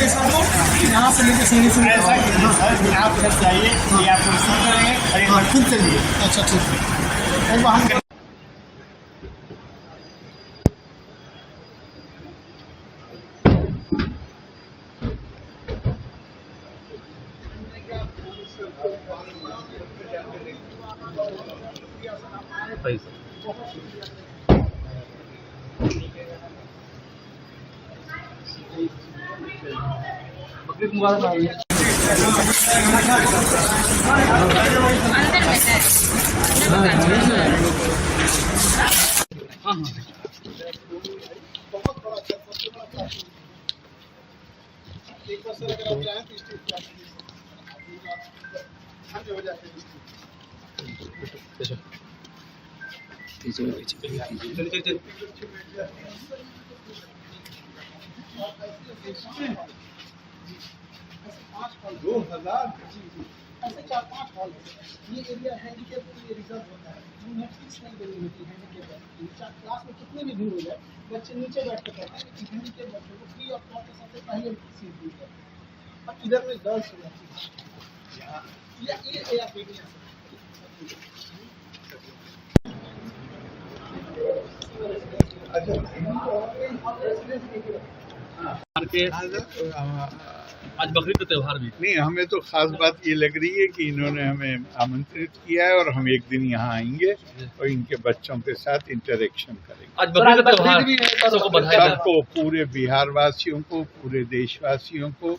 चाहिए सर को, यहाँ से लेकर सीढ़ी से ऐसा कीजिए सर कि आप इधर जाइए, ये आपको रिसीव करेंगे और एक बार खुद चलिए। अच्छा ठीक है, एक बार हम एक बार सर अगर आप जाएं तो स्ट्रीट हो जाते हैं। ऐसे 4-5 हॉल है। ये एरिया हैंडीकैप के लिए रिजर्व होता है। फीस नहीं देनी होती हैंडीकैप क्लास में कितनी भी भीड़ हो जाए, बच्चे नीचे बैठ कर पढ़ते हैं, लेकिन हैंडीकैप बच्चों को फ्री ऑफ कॉस्ट सबसे पहले सीट दी जाए। और इधर में गर्ल्स हो जाती है, ये आप देखिए आज बकरीद का त्योहार भी नहीं, हमें तो खास बात ये लग रही है कि इन्होंने हमें आमंत्रित किया है और हम एक दिन यहाँ आएंगे और इनके बच्चों के साथ इंटरेक्शन करेंगे। आज बकरीद का त्योहार भी है, सबको बधाई दें। सबको, पूरे बिहार वासियों को, पूरे देशवासियों को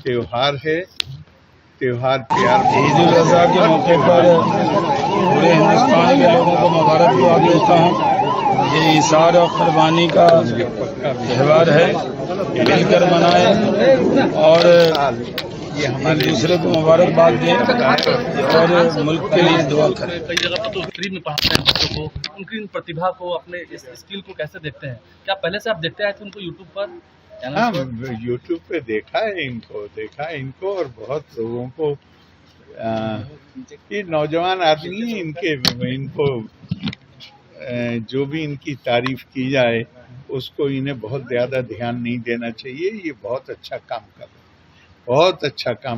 त्योहार है। त्योहार प्यार ईद उल अजहा के मौके पर पूरे हिंदुस्तान के लोगों को मुबारकबाद देता हूँ। ये इशार और कुर्बानी का त्यौहार है, मिलकर मनाएं और एक दूसरे को मुबारकबाद दें और मुल्क के लिए दुआ करें। कई जगह पर तो फ्री में पढ़ाते हैं बच्चों को, उनकी इन प्रतिभा को, अपने इस स्किल को कैसे देखते हैं? क्या पहले से आप देखते आए थे उनको यूट्यूब पर? हाँ, यूट्यूब पे देखा है इनको और बहुत लोगों को ये नौजवान आदमी है, इनको जो भी इनकी तारीफ की जाए उसको इन्हें बहुत ज़्यादा ध्यान नहीं देना चाहिए। ये बहुत अच्छा काम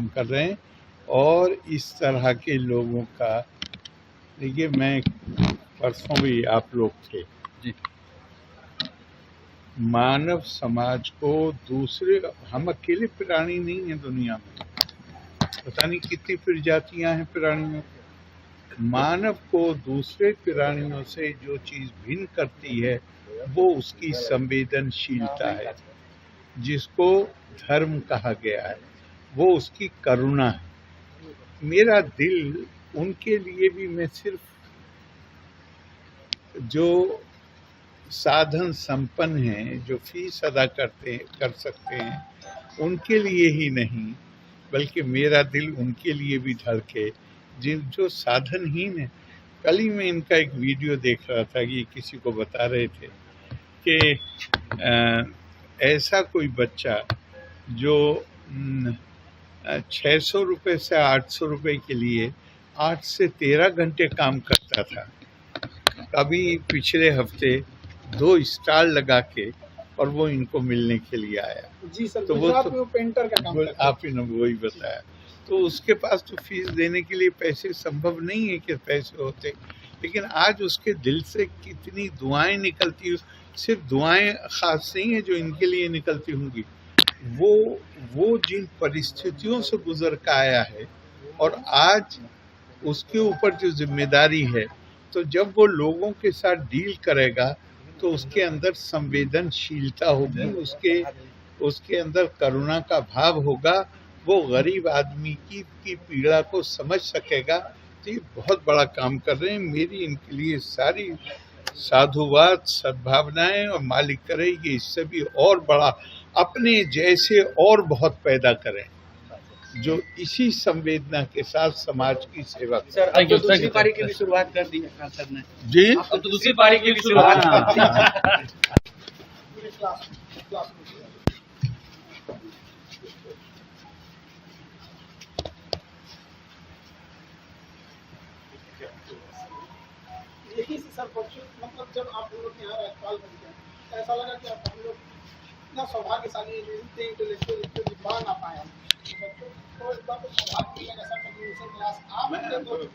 कर रहे हैं और इस तरह के लोगों का, देखिए मैं परसों भी आप लोग थे जी। मानव समाज को दूसरे, हम अकेले प्राणी नहीं हैं दुनिया में, पता नहीं कितनी प्रजातियां हैं प्राणियों। मानव को दूसरे प्राणियों से जो चीज भिन्न करती है वो उसकी संवेदनशीलता है, जिसको धर्म कहा गया है, वो उसकी करुणा है। मेरा दिल उनके लिए भी, मैं सिर्फ जो साधन संपन्न हैं, जो फीस अदा कर सकते हैं, उनके लिए ही नहीं बल्कि मेरा दिल उनके लिए भी धड़के जो साधनहीन है। कल ही मैं इनका एक वीडियो देख रहा था कि किसी को बता रहे थे कि ऐसा कोई बच्चा जो 600 रुपये से 800 रुपये के लिए 8 से 13 घंटे काम करता था। अभी पिछले हफ्ते 2 स्टाल लगा के और वो इनको मिलने के लिए आया। जी सर, तो वो पेंटर का काम करता है। आप ही ने वही बताया। तो उसके पास तो फीस देने के लिए पैसे संभव नहीं है कि पैसे होते, लेकिन आज उसके दिल से कितनी दुआएं निकलती, सिर्फ दुआएं खास नहीं है जो इनके लिए निकलती होंगी, वो जिन परिस्थितियों से गुजर कर आया है और आज उसके ऊपर जो जिम्मेदारी है, तो जब वो लोगों के साथ डील करेगा तो उसके अंदर संवेदनशीलता होगी, उसके अंदर करुणा का भाव होगा, वो गरीब आदमी की पीड़ा को समझ सकेगा। तो ये बहुत बड़ा काम कर रहे हैं। मेरी इनके लिए सारी साधुवाद, सद्भावनाएं, और मालिक करे ये इससे भी और बड़ा अपने जैसे और बहुत पैदा करें जो इसी संवेदना के साथ समाज की सेवा करें। सर, अब तो दूसरी पारी की भी शुरुआत कर दी है सर ने जी, अब तो दूसरी पारी की भी शुरुआत कर दी है। यही से सर मतलब जब आप लोग के यहाँ कॉल करते हैं तो ऐसा लगा कि आप हम लोग इतना सौभाग्यशाली हैं, जो इतने इंटेलेक्चुअल, इतने विद्वान आपको लगा सर कभी उनसे क्लास आप मैं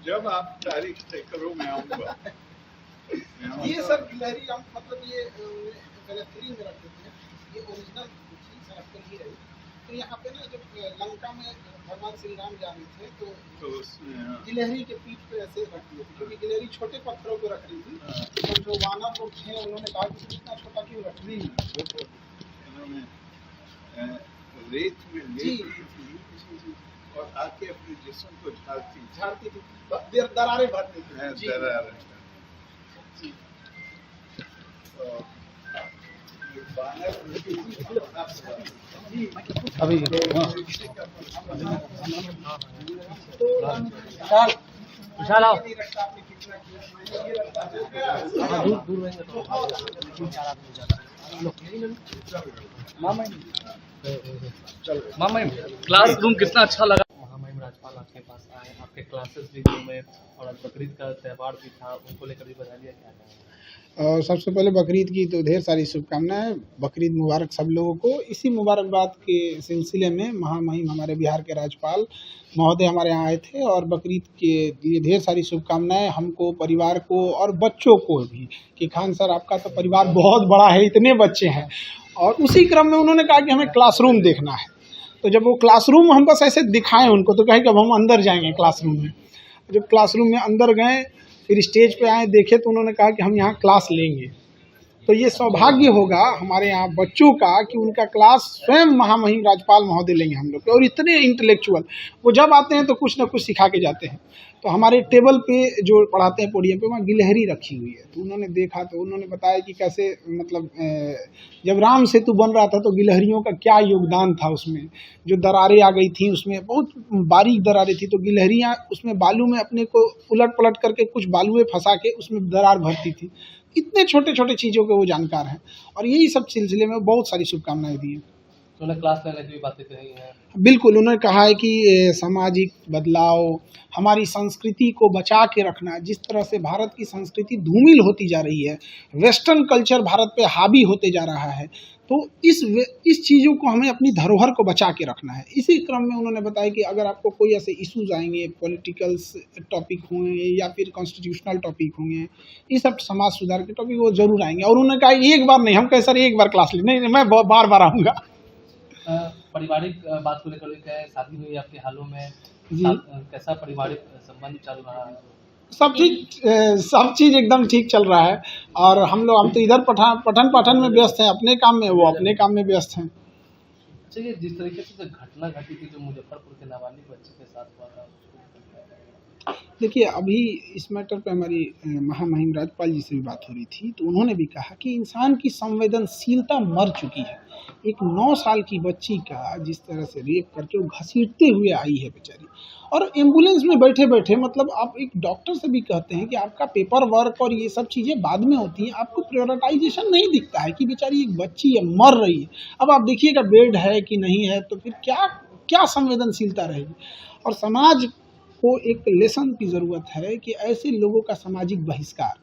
जब आप तारीख तय करो मैं आऊँगा। ये सर गिलहरी हम मतलब ये पहले फ्री में रखते थे, ये ओरिजिनल थी सर आपको नहीं रही। तो यहाँ पे ना जब लंका में भगवान श्री राम जा रहे थे तो गिलहरी के पीठ पे ऐसे रख दिए थे, क्योंकि गिलहरी छोटे पत्थरों पे रख रही थी। तो जो वानर लोग थे उन्होंने कहा कि इतना छोटा क्यों रख रही है। इन्होंने रेत में ले ली थी और आके अपने जिस्म को झाड़ती थी, दरारें भरती थी। जी जी अभी विशाल आओ मामा क्लासरूम कितना अच्छा लगा। महामहिम राज्यपाल आपके पास आए, आपके क्लासेस भी घूमे और आज बकरीद का त्यौहार भी था, उनको लेकर भी बधाई दिया क्या? सबसे पहले बकरीद की तो ढेर सारी शुभकामनाएं। बकरीद मुबारक सब लोगों को। इसी मुबारकबाद के सिलसिले में महामहिम हमारे बिहार के राज्यपाल महोदय हमारे यहाँ आए थे और बकरीद के लिए ढेर सारी शुभकामनाएं हमको, परिवार को और बच्चों को भी, कि खान सर आपका तो परिवार बहुत बड़ा है, इतने बच्चे हैं। और उसी क्रम में उन्होंने कहा कि हमें क्लासरूम देखना है। तो जब वो क्लासरूम हम बस ऐसे दिखाएं उनको, तो कहे कि अब हम अंदर जाएंगे क्लासरूम में। जब क्लासरूम में अंदर गए, फिर स्टेज पे आए, देखे, तो उन्होंने कहा कि हम यहाँ क्लास लेंगे। तो ये सौभाग्य होगा हमारे यहाँ बच्चों का कि उनका क्लास स्वयं महामहिम राज्यपाल महोदय लेंगे हम लोग। और इतने इंटेलेक्चुअल, वो जब आते हैं तो कुछ ना कुछ सिखा के जाते हैं। तो हमारे टेबल पे जो पढ़ाते हैं पोडियम पे, वहाँ गिलहरी रखी हुई है। तो उन्होंने देखा, तो उन्होंने बताया कि कैसे मतलब जब राम सेतु बन रहा था तो गिलहरियों का क्या योगदान था उसमें। जो दरारें आ गई थी उसमें, बहुत बारीक दरारें थी, तो गिलहरियाँ उसमें बालू में अपने को उलट पलट करके कुछ बालुएं फंसा के उसमें दरार भरती थी। इतने छोटे छोटे चीज़ों के वो जानकार हैं और यही सब सिलसिले में बहुत सारी शुभकामनाएं दी हैं। तो उन्हें क्लास लेने की भी बातें कही हैं। बिल्कुल, उन्होंने कहा है कि सामाजिक बदलाव, हमारी संस्कृति को बचा के रखना। जिस तरह से भारत की संस्कृति धूमिल होती जा रही है, वेस्टर्न कल्चर भारत पे हावी होते जा रहा है, तो इस चीज़ों को हमें अपनी धरोहर को बचा के रखना है। इसी क्रम में उन्होंने बताया कि अगर आपको कोई ऐसे इश्यूज आएंगे, पॉलिटिकल टॉपिक होंगे या फिर कॉन्स्टिट्यूशनल टॉपिक होंगे, ये सब समाज सुधार के टॉपिक वो जरूर आएंगे। और उन्होंने कहा एक बार नहीं, हम कहे सर एक बार क्लास ले, नहीं मैं बार बार आऊँगा। पारिवारिक बात को लेकर क्या है, शादी हुई आपके हालों में, कैसा पारिवारिक संबंध चल रहा है? सब चीज़ एकदम ठीक चल रहा है। और हम तो इधर पठन पाठन में व्यस्त हैं, अपने काम में, वो अपने काम में व्यस्त हैं। अच्छा, ये जिस तरीके से घटना घटी थी जो मुजफ्फरपुर के नाबालिग बच्चे के साथ हुआ था, देखिए अभी इस मैटर पे हमारी महामहिम राज्यपाल जी से भी बात हो रही थी, तो उन्होंने भी कहा कि इंसान की संवेदनशीलता मर चुकी है। एक 9 साल की बच्ची का जिस तरह से रेप करके वो घसीटते हुए आई है बेचारी, और एम्बुलेंस में बैठे बैठे, मतलब आप एक डॉक्टर से भी कहते हैं कि आपका पेपर वर्क और ये सब चीज़ें बाद में होती हैं, आपको प्रायोरिटाइजेशन नहीं दिखता है कि बेचारी एक बच्ची है, मर रही है। अब आप देखिएगा बेड है कि नहीं है, तो फिर क्या संवेदनशीलता रहेगी। और समाज को एक लेसन की ज़रूरत है कि ऐसे लोगों का सामाजिक बहिष्कार।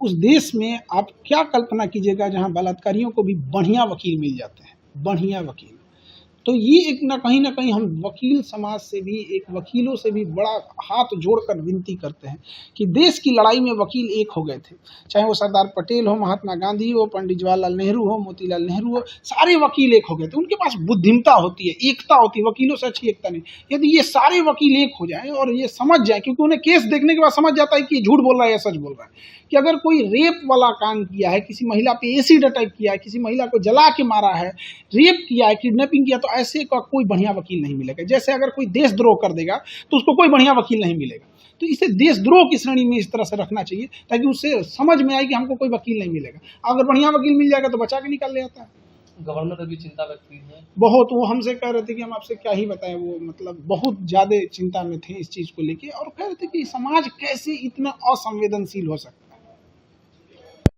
उस देश में आप क्या कल्पना कीजिएगा जहां बलात्कारियों को भी बढ़िया वकील मिल जाते हैं, बढ़िया वकील। तो ये एक ना कहीं हम वकील समाज से भी, एक वकीलों से भी बड़ा हाथ जोड़कर विनती करते हैं कि देश की लड़ाई में वकील एक हो गए थे। चाहे वो सरदार पटेल हो, महात्मा गांधी हो, पंडित जवाहरलाल नेहरू हो, मोतीलाल नेहरू हो, सारे वकील एक हो गए थे। उनके पास बुद्धिमता होती है, एकता होती है, वकीलों से अच्छी एकता नहीं। यदि ये सारे वकील एक हो जाएं और ये समझ जाए, क्योंकि उन्हें केस देखने के बाद समझ जाता है कि ये झूठ बोल रहा है या सच बोल रहा है, कि अगर कोई रेप वाला काम किया है, किसी महिला पे एसिड अटैक किया है, किसी महिला को जला के मारा है, रेप किया है, किडनैपिंग किया, तो ऐसे का कोई बढ़िया वकील नहीं मिलेगा। जैसे अगर कोई देशद्रोह कर देगा तो उसको कोई बढ़िया वकील नहीं मिलेगा। तो इसे देशद्रोह की श्रेणी में इस तरह से रखना चाहिए ताकि उससे समझ में आए कि हमको कोई वकील नहीं मिलेगा। अगर बढ़िया वकील मिल जाएगा तो बचा के निकाल ले आता है। गवर्नर ने भी चिंता व्यक्त की है बहुत। वो हमसे कह रहे थे कि हम आपसे क्या ही बताएं, वो मतलब बहुत ज़्यादा चिंता में थे इस चीज़ को लेके, और कह रहे थे कि समाज कैसे इतना असंवेदनशील हो सकता है।